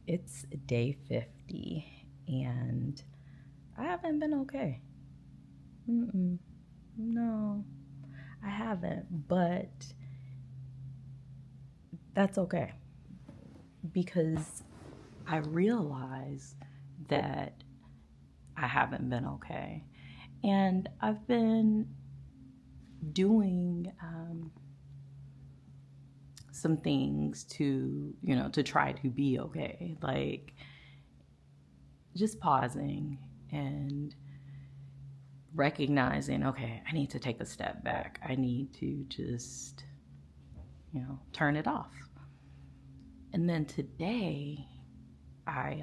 It's day 50 and I haven't been okay. No, I haven't, but that's okay because I realize that I haven't been okay. And I've been doing some things to try to be okay. Like just pausing and recognizing, okay, I need to take a step back. I need to just, turn it off. And then today, I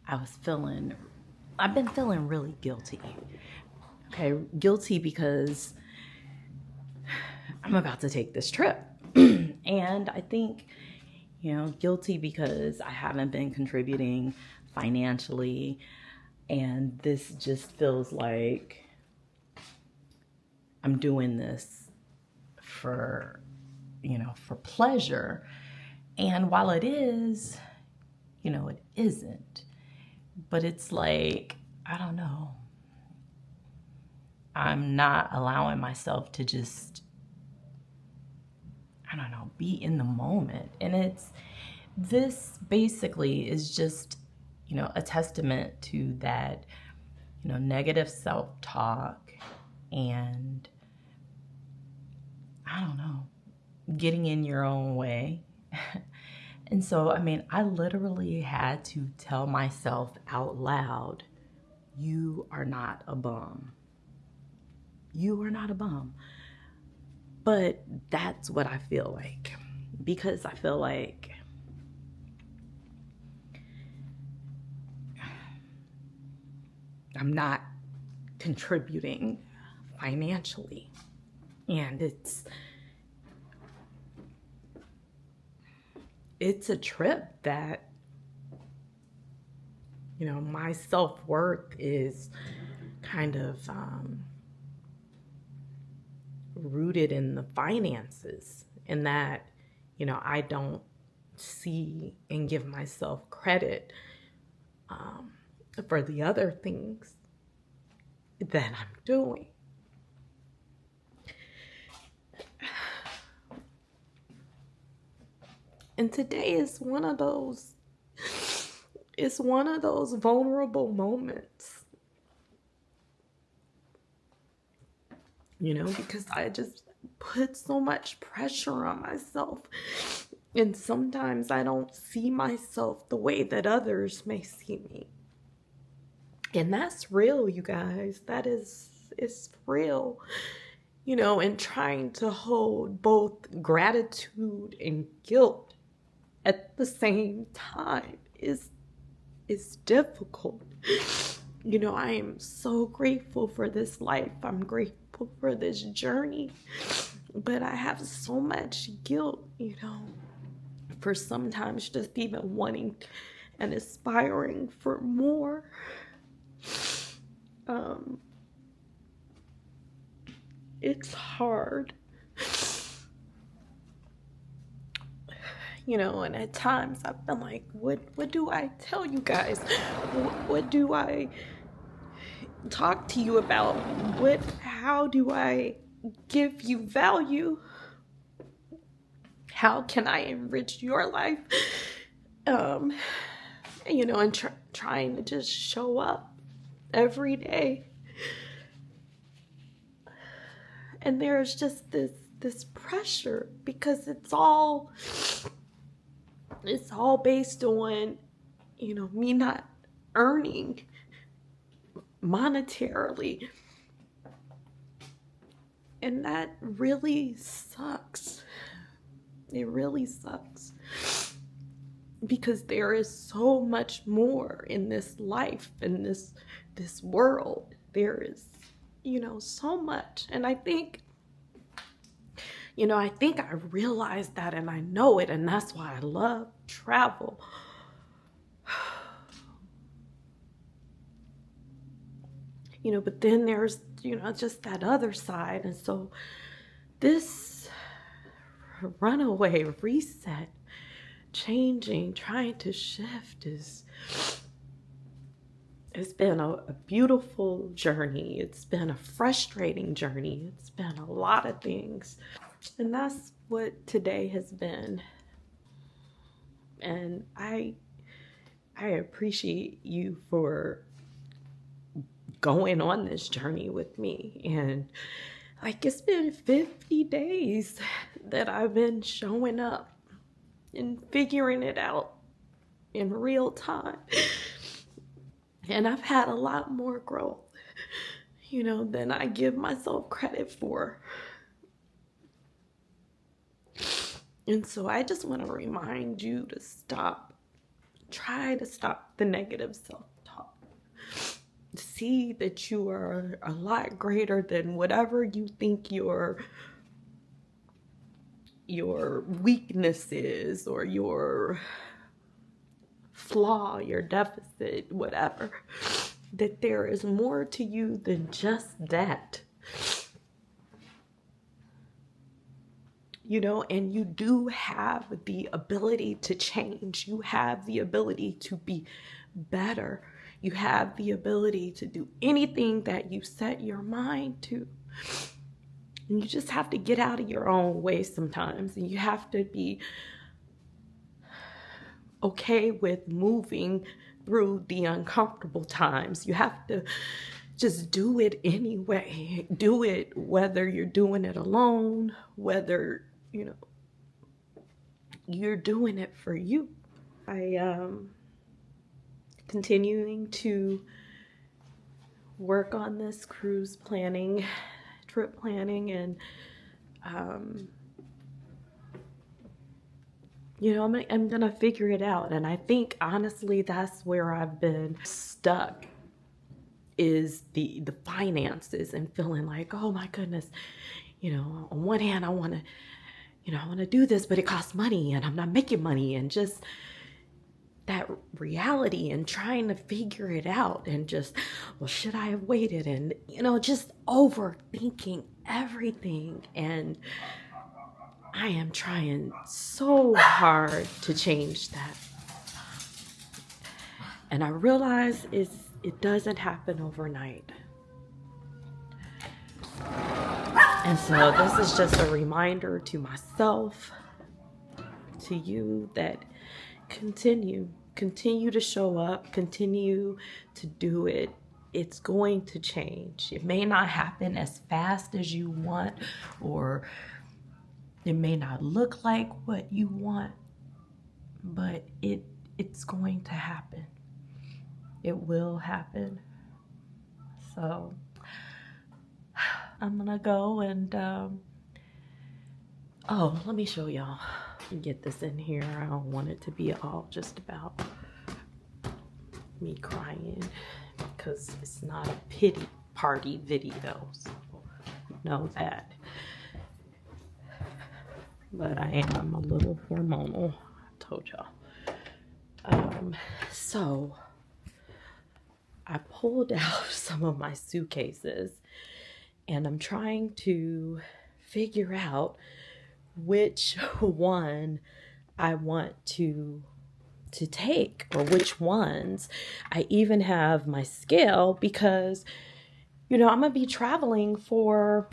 I've been feeling really guilty. Okay, guilty because I'm about to take this trip. And I think, guilty because I haven't been contributing financially. And this just feels like I'm doing this for pleasure. And while it is, it isn't. But it's like, I don't know. I'm not allowing myself to just, be in the moment. And this basically is just, a testament to that, negative self-talk and, I don't know, getting in your own way. And so, I literally had to tell myself out loud, you are not a bum. You are not a bum. But that's what I feel like. Because I feel like I'm not contributing financially. And it's a trip that, my self-worth is kind of rooted in the finances, in that, I don't see and give myself credit for the other things that I'm doing. And today is one of those vulnerable moments, because I just put so much pressure on myself. And sometimes I don't see myself the way that others may see me. And that's real, you guys. It's real. And trying to hold both gratitude and guilt at the same time is difficult. I am so grateful for this life. I'm grateful for this journey. But I have so much guilt, for sometimes just even wanting and aspiring for more. It's hard. And at times I've been like, what do I tell you guys? What do I talk to you about? How do I give you value? How can I enrich your life? And trying to just show up every day. And there's just this pressure because it's all based on, me not earning monetarily. And that really sucks. It really sucks. Because there is so much more in this life, in this world. There is, so much. And I think I realized that, and I know it, and that's why I love travel. But then there's, just that other side. And so this runaway reset changing, trying to shift it's been a beautiful journey. It's been a frustrating journey. It's been a lot of things. And that's what today has been. And I appreciate you for going on this journey with me. And like, it's been 50 days that I've been showing up and figuring it out in real time. And I've had a lot more growth, than I give myself credit for. And so I just want to remind you to try to stop the negative self-talk. See that you are a lot greater than whatever you think your weakness is, or your flaw, your deficit, whatever. That there is more to you than just that. And you do have the ability to change. You have the ability to be better. You have the ability to do anything that you set your mind to. And you just have to get out of your own way sometimes. And you have to be okay with moving through the uncomfortable times. You have to just do it anyway. Do it whether you're doing it alone, whether, you're doing it for you. I continuing to work on this cruise planning, trip planning, and I'm gonna figure it out. And I think honestly that's where I've been stuck, is the finances, and feeling like, oh my goodness, on one hand I want to do this, but it costs money and I'm not making money, and just that reality, and trying to figure it out, and just, well, should I have waited? And just overthinking everything. And I am trying so hard to change that. And I realize it doesn't happen overnight. And so this is just a reminder to myself, to you, that continue to show up, continue to do it. It's going to change. It may not happen as fast as you want, or it may not look like what you want, but it's going to happen. It will happen. So I'm gonna go and let me show y'all. Get this in here. I don't want it to be all just about me crying, because it's not a pity party video, so know that. But I am a little hormonal, I told y'all. So I pulled out some of my suitcases, and I'm trying to figure out which one I want to take, or which ones. I even have my scale, because I'm gonna be traveling for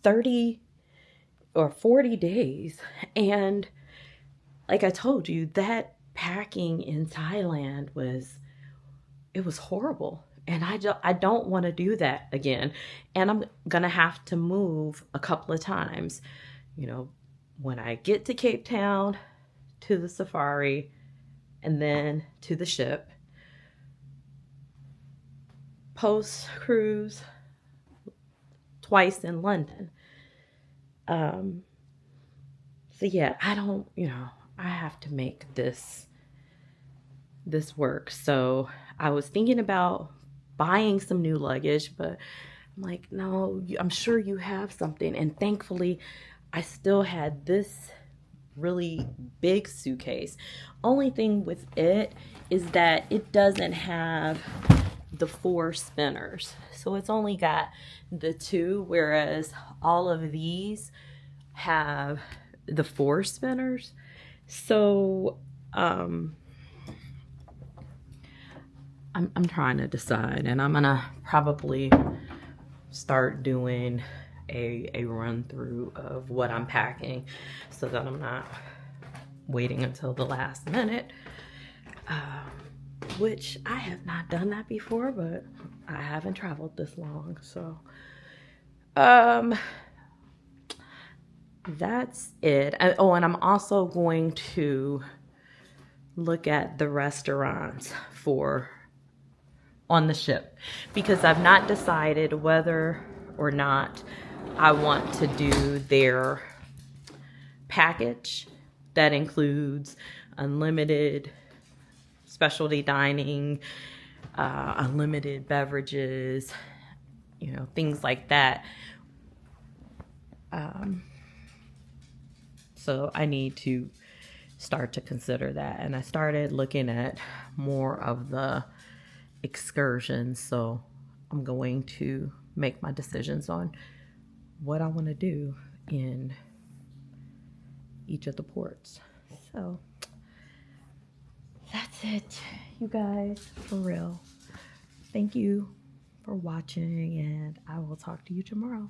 30 or 40 days, and like I told you, that packing in Thailand was horrible. And I don't want to do that again. And I'm going to have to move a couple of times. When I get to Cape Town, to the safari, and then to the ship. Post-cruise, twice in London. So yeah, I have to make this work. So I was thinking about buying some new luggage, but I'm like, no, I'm sure you have something. And thankfully, I still had this really big suitcase. Only thing with it is that it doesn't have the 4 spinners. So it's only got the 2, whereas all of these have the 4 spinners. So, I'm trying to decide, and I'm gonna probably start doing a run through of what I'm packing so that I'm not waiting until the last minute, which I have not done that before, but I haven't traveled this long, so that's it. And I'm also going to look at the restaurants for on the ship, because I've not decided whether or not I want to do their package that includes unlimited specialty dining, unlimited beverages, things like that. So I need to start to consider that. And I started looking at more of the excursions. So I'm going to make my decisions on what I want to do in each of the ports. So that's it, you guys, for real. Thank you for watching, and I will talk to you tomorrow.